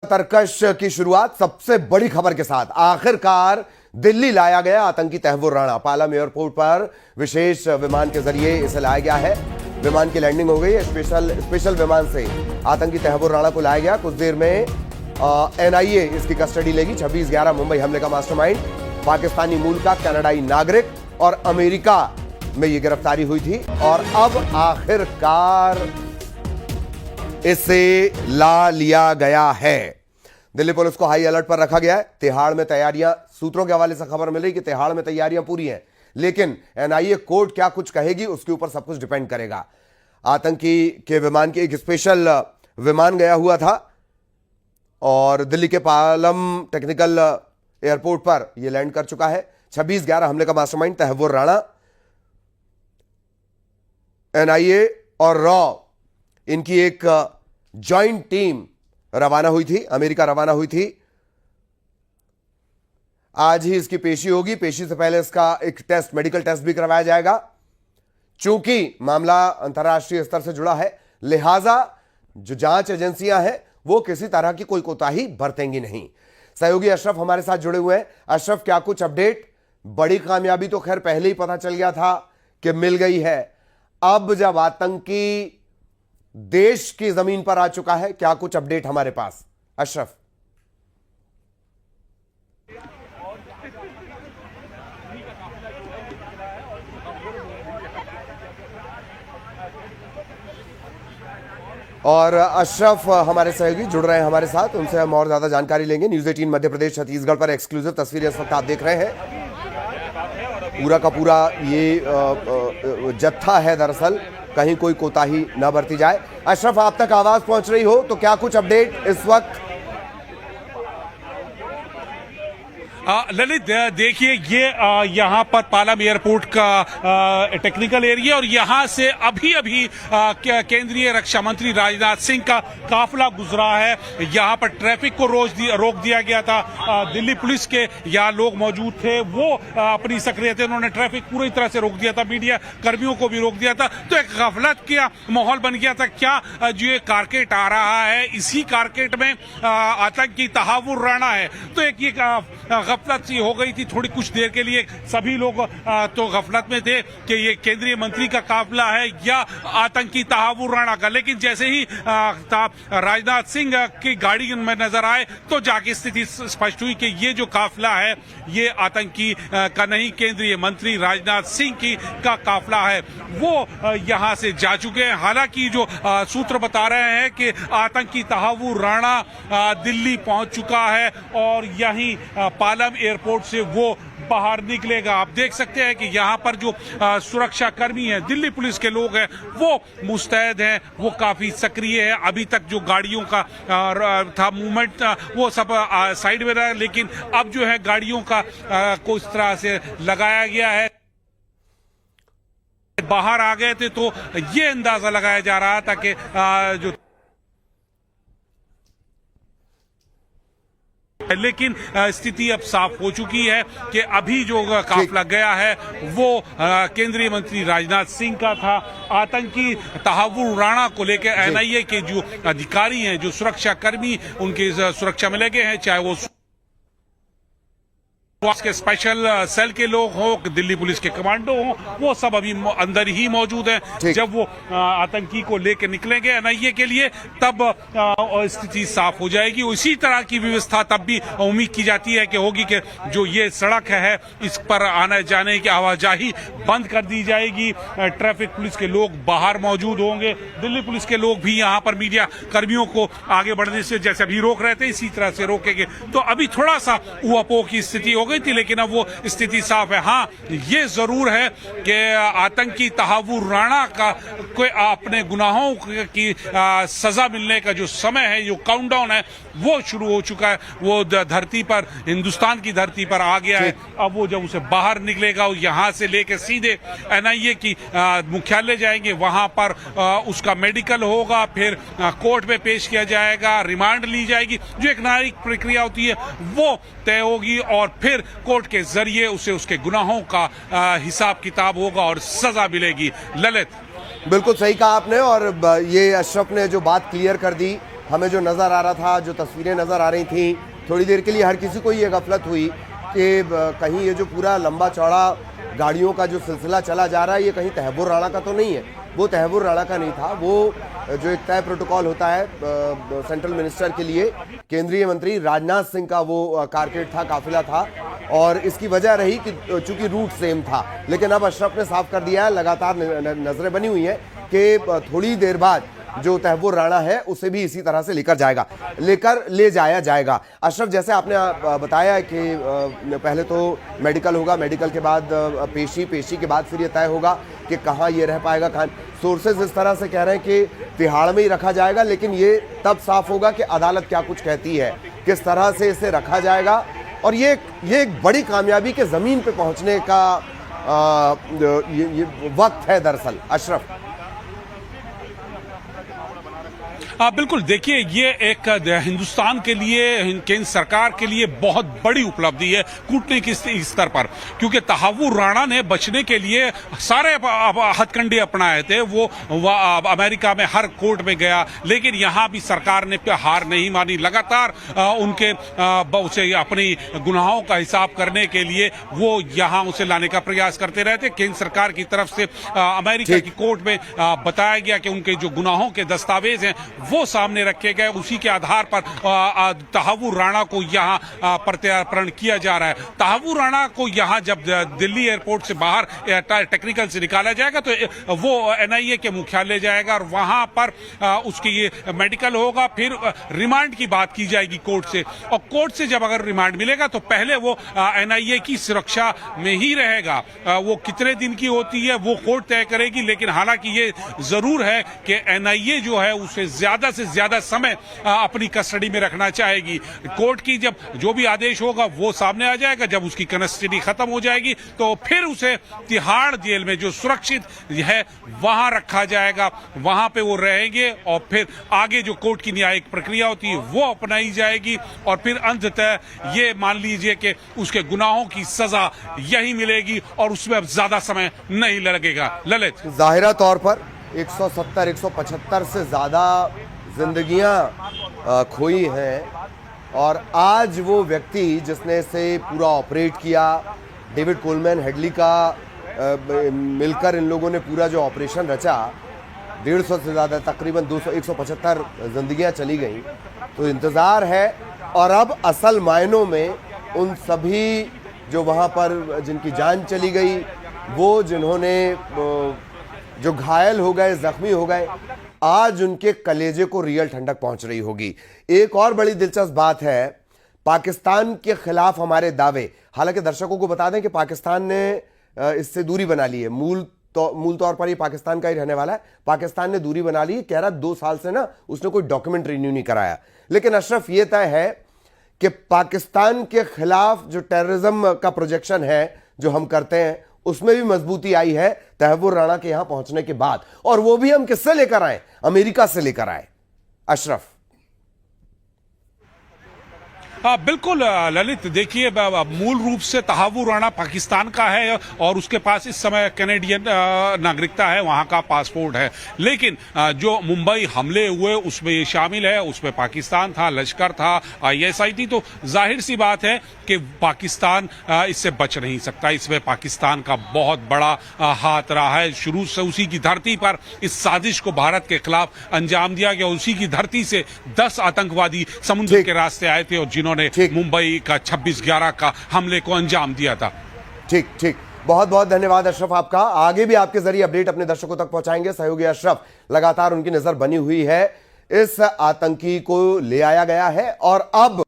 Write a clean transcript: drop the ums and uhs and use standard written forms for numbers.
तरकश की शुरुआत सबसे बड़ी खबर के साथ। आखिरकार दिल्ली लाया गया आतंकी तहव्वुर राणा। पालम एयरपोर्ट पर विशेष विमान के जरिए इसे लाया गया है। विमान की लैंडिंग हो गई है। स्पेशल विमान से आतंकी तहव्वुर राणा को लाया गया। कुछ देर में एनआईए इसकी कस्टडी लेगी। 26/11 मुंबई हमले का मास्टरमाइंड पाकिस्तानी मूल का कनाडाई नागरिक और अमेरिका में यह गिरफ्तारी हुई थी और अब आखिरकार इसे ला लिया गया है। दिल्ली पुलिस को हाई अलर्ट पर रखा गया है। तिहाड़ में तैयारियां, सूत्रों के हवाले से खबर मिल रही कि तिहाड़ में तैयारियां पूरी हैं, लेकिन एनआईए कोर्ट क्या कुछ कहेगी उसके ऊपर सब कुछ डिपेंड करेगा। आतंकी के विमान की एक स्पेशल विमान गया हुआ था और दिल्ली के पालम टेक्निकल एयरपोर्ट पर यह लैंड कर चुका है। 26/11 हमले का मास्टरमाइंड तहव्वुर राणा, एनआईए और रॉ, इनकी एक जॉइंट टीम रवाना हुई थी, अमेरिका रवाना हुई थी। आज ही इसकी पेशी होगी। पेशी से पहले इसका एक टेस्ट, मेडिकल टेस्ट भी करवाया जाएगा। चूंकि मामला अंतर्राष्ट्रीय स्तर से जुड़ा है, लिहाजा जो जांच एजेंसियां हैं वो किसी तरह की कोई कोताही बरतेंगी नहीं। सहयोगी अशरफ हमारे साथ जुड़े हुए हैं। अशरफ, क्या कुछ अपडेट? बड़ी कामयाबी तो खैर पहले ही पता चल गया था कि मिल गई है। अब जब आतंकी देश की जमीन पर आ चुका है, क्या कुछ अपडेट हमारे पास? अशरफ। और अशरफ हमारे सहयोगी जुड़ रहे हैं हमारे साथ, उनसे हम और ज्यादा जानकारी लेंगे। न्यूज़ 18 मध्य प्रदेश छत्तीसगढ़ पर एक्सक्लूसिव तस्वीरें इस वक्त आप देख रहे हैं। पूरा का पूरा ये जत्था है, दरअसल कहीं कोई कोताही ना बरती जाए। अशरफ, आप तक आवाज पहुंच रही हो तो क्या कुछ अपडेट इस वक्त? ललित, देखिए ये यहाँ पर पालम एयरपोर्ट का टेक्निकल एरिया और यहाँ से अभी केंद्रीय रक्षा मंत्री राजनाथ सिंह का काफिला गुजरा है। यहाँ पर ट्रैफिक को रोक दिया गया था। दिल्ली पुलिस के यहाँ लोग मौजूद थे, वो अपनी सक्रियता, उन्होंने ट्रैफिक पूरी तरह से रोक दिया था। मीडिया कर्मियों को भी रोक दिया था। तो एक गफलत का माहौल बन गया था। क्या जो ये कारकेट आ रहा है, इसी कारकेट में आतंकी तहव्वुर राणा है। तो एक ये गफलत सी हो गई थी थोड़ी कुछ देर के लिए। सभी लोग तो गफलत में थे कि ये केंद्रीय मंत्री का काफिला है या आतंकी तहव्वुर राणा का। लेकिन जैसे ही राजनाथ सिंह की गाड़ी में नजर आए तो जाके स्थिति स्पष्ट हुई कि ये जो काफिला है ये आतंकी का नहीं, केंद्रीय मंत्री राजनाथ सिंह का काफिला है। वो यहां से जा चुके हैं। हालांकि जो सूत्र बता रहे हैं कि आतंकी तहव्वुर राणा दिल्ली पहुंच चुका है और यहीं पालम एयरपोर्ट से वो बाहर निकलेगा। आप देख सकते हैं कि यहाँ पर जो सुरक्षा कर्मी हैं, दिल्ली पुलिस के लोग हैं, वो मुस्तैद हैं, वो काफी सक्रिय है। अभी तक जो गाड़ियों का था मूवमेंट, वो सब साइड में रहा, लेकिन अब जो है गाड़ियों का को इस तरह से लगाया गया है। बाहर आ गए थे तो ये अंदाजा लगाया जा रहा था कि जो, लेकिन स्थिति अब साफ हो चुकी है कि अभी जो काफिला गया है वो केंद्रीय मंत्री राजनाथ सिंह का था। आतंकी तहव्वुर राणा को लेकर एनआईए के जो अधिकारी हैं, जो सुरक्षा कर्मी उनकी सुरक्षा में लगे हैं, चाहे वो के स्पेशल सेल के लोग हों, दिल्ली पुलिस के कमांडो हों, वो सब अभी अंदर ही मौजूद हैं। जब वो आतंकी को लेकर निकलेंगे एनआईए के लिए तब स्थिति साफ हो जाएगी। उसी तरह की व्यवस्था तब भी उम्मीद की जाती है कि होगी कि जो ये सड़क है इस पर आने जाने की आवाजाही बंद कर दी जाएगी। ट्रैफिक पुलिस के लोग बाहर मौजूद होंगे। दिल्ली पुलिस के लोग भी यहाँ पर मीडिया कर्मियों को आगे बढ़ने से जैसे अभी रोक रहे थे इसी तरह से रोकेंगे। तो अभी थोड़ा सा ऊहापोह की स्थिति हो गई थी, लेकिन अब वो स्थिति साफ है। हाँ, ये जरूर है कि आतंकी तहव्वुर राणा का कोई अपने गुनाहों की सजा मिलने का जो समय है, जो काउंटडाउन है, वो शुरू हो चुका है। वो धरती पर, हिंदुस्तान की धरती पर आ गया है। अब वो जब उसे बाहर निकलेगा, यहाँ से लेकर सीधे एनआईए की मुख्यालय जाएंगे, वहां पर उसका मेडिकल होगा, फिर कोर्ट में पेश किया जाएगा, रिमांड ली जाएगी। जो एक न्यायिक प्रक्रिया होती है वो तय होगी और फिर कोर्ट के जरिए उसे उसके गुनाहों का हिसाब किताब होगा और सजा मिलेगी। ललित, बिल्कुल सही कहा आपने। और ये अशरफ ने जो बात क्लियर कर दी हमें जो नज़र आ रहा था, जो तस्वीरें नज़र आ रही थी, थोड़ी देर के लिए हर किसी को ये गफलत हुई कि कहीं ये जो पूरा लंबा चौड़ा गाड़ियों का जो सिलसिला चला जा रहा है, ये कहीं तहव्वुर राणा का तो नहीं है। वो तहव्वुर राणा का नहीं था। वो जो एक तय प्रोटोकॉल होता है सेंट्रल मिनिस्टर के लिए, केंद्रीय मंत्री राजनाथ सिंह का वो कारकेड था, काफिला था। और इसकी वजह रही कि चूंकि रूट सेम था। लेकिन अब अशरफ ने साफ कर दिया है, लगातार नजरें बनी हुई हैं कि थोड़ी देर बाद जो तहव्वुर राणा है उसे भी इसी तरह से लेकर ले जाया जाएगा। अशरफ, जैसे आपने बताया कि पहले तो मेडिकल होगा, मेडिकल के बाद पेशी के बाद फिर ये तय होगा कि कहाँ ये रह पाएगा। कहाँ सोर्सेज इस तरह से कह रहे हैं कि तिहाड़ में ही रखा जाएगा, लेकिन ये तब साफ होगा कि अदालत क्या कुछ कहती है, किस तरह से इसे रखा जाएगा। और ये एक बड़ी कामयाबी के जमीन पे पहुंचने का ये वक्त है दरअसल। अशरफ, बिल्कुल, देखिए ये एक हिंदुस्तान के लिए, केंद्र सरकार के लिए बहुत बड़ी उपलब्धि है कूटनीतिक स्तर पर, क्योंकि तहव्वुर राणा ने बचने के लिए सारे हथकंडे अपनाए थे। वो अमेरिका में हर कोर्ट में गया, लेकिन यहां भी सरकार ने हार नहीं मानी। लगातार उनके उसे अपनी गुनाहों का हिसाब करने के लिए वो यहां उसे लाने का प्रयास करते रहते। केंद्र सरकार की तरफ से अमेरिका की कोर्ट में बताया गया कि उनके जो गुनाहों के दस्तावेज हैं वो सामने रखे गए। उसी के आधार पर तहव्वुर राणा को यहां प्रत्यार्पण किया जा रहा है। तहव्वुर राणा को यहां जब दिल्ली एयरपोर्ट से बाहर टेक्निकल से निकाला जाएगा तो वो एनआईए के मुख्यालय जाएगा और वहां पर उसकी ये मेडिकल होगा। फिर रिमांड की बात की जाएगी कोर्ट से, और कोर्ट से जब अगर रिमांड मिलेगा तो पहले वो एनआईए की सुरक्षा में ही रहेगा। वो कितने दिन की होती है वो कोर्ट तय करेगी, लेकिन हालांकि ये जरूर है कि एनआईए जो है उसे ज्यादा से ज्यादा समय अपनी कस्टडी में रखना चाहेगी। कोर्ट की जब जो भी आदेश होगा वो सामने आ जाएगा। जब उसकी कस्टडी खत्म हो जाएगी तो फिर उसे तिहाड़ जेल में जो सुरक्षित है वहां रखा जाएगा, वहां पे वो रहेंगे और फिर आगे जो कोर्ट की न्यायिक प्रक्रिया होती है वो अपनाई जाएगी और फिर अंततः ये मान लीजिए कि उसके गुनाहों की सजा यही मिलेगी और उसमें अब ज्यादा समय नहीं लगेगा। ललित, जाहिरा तौर पर 170-175 से ज़्यादा जिंदगियां खोई हैं और आज वो व्यक्ति जिसने इसे पूरा ऑपरेट किया, डेविड कोलमैन हेडली का मिलकर इन लोगों ने पूरा जो ऑपरेशन रचा, 150 से ज़्यादा, तकरीबन 175 जिंदगियां चली गई। तो इंतज़ार है और अब असल मायनों में उन सभी जो वहाँ पर जिनकी जान चली गई, वो जिन्होंने जो घायल हो गए, जख्मी हो गए, आज उनके कलेजे को रियल ठंडक पहुंच रही होगी। एक और बड़ी दिलचस्प बात है, पाकिस्तान के खिलाफ हमारे दावे, हालांकि दर्शकों को बता दें कि पाकिस्तान ने इससे दूरी बना ली है। मूल तौर पर ये पाकिस्तान का ही रहने वाला है। पाकिस्तान ने दूरी बना ली है, कह रहा 2 साल से ना उसने कोई डॉक्यूमेंट रिन्यू नहीं कराया। लेकिन अशरफ, ये तय है कि पाकिस्तान के खिलाफ जो टेररिज्म का प्रोजेक्शन है जो हम करते हैं उसमें भी मजबूती आई है तहव्वुर राणा के यहां पहुंचने के बाद। और वो भी हम किससे लेकर आए? अमेरिका से लेकर आए। अशरफ, बिल्कुल ललित, देखिए मूल रूप से तहव्वुर राणा पाकिस्तान का है और उसके पास इस समय कैनेडियन नागरिकता है, वहां का पासपोर्ट है। लेकिन जो मुंबई हमले हुए उसमें ये शामिल है, उसमें पाकिस्तान था, लश्कर था, आईएसआई थी। तो जाहिर सी बात है कि पाकिस्तान इससे बच नहीं सकता। इसमें पाकिस्तान का बहुत बड़ा हाथ रहा है। शुरू से उसी की धरती पर इस साजिश को भारत के खिलाफ अंजाम दिया गया। उसी की धरती से 10 आतंकवादी समुद्र के रास्ते आए थे और जिन्होंने मुंबई का 26/11 का हमले को अंजाम दिया था। ठीक, बहुत बहुत धन्यवाद अशरफ आपका। आगे भी आपके जरिए अपडेट अपने दर्शकों तक पहुंचाएंगे। सहयोगी अशरफ, लगातार उनकी नजर बनी हुई है। इस आतंकी को ले आया गया है और अब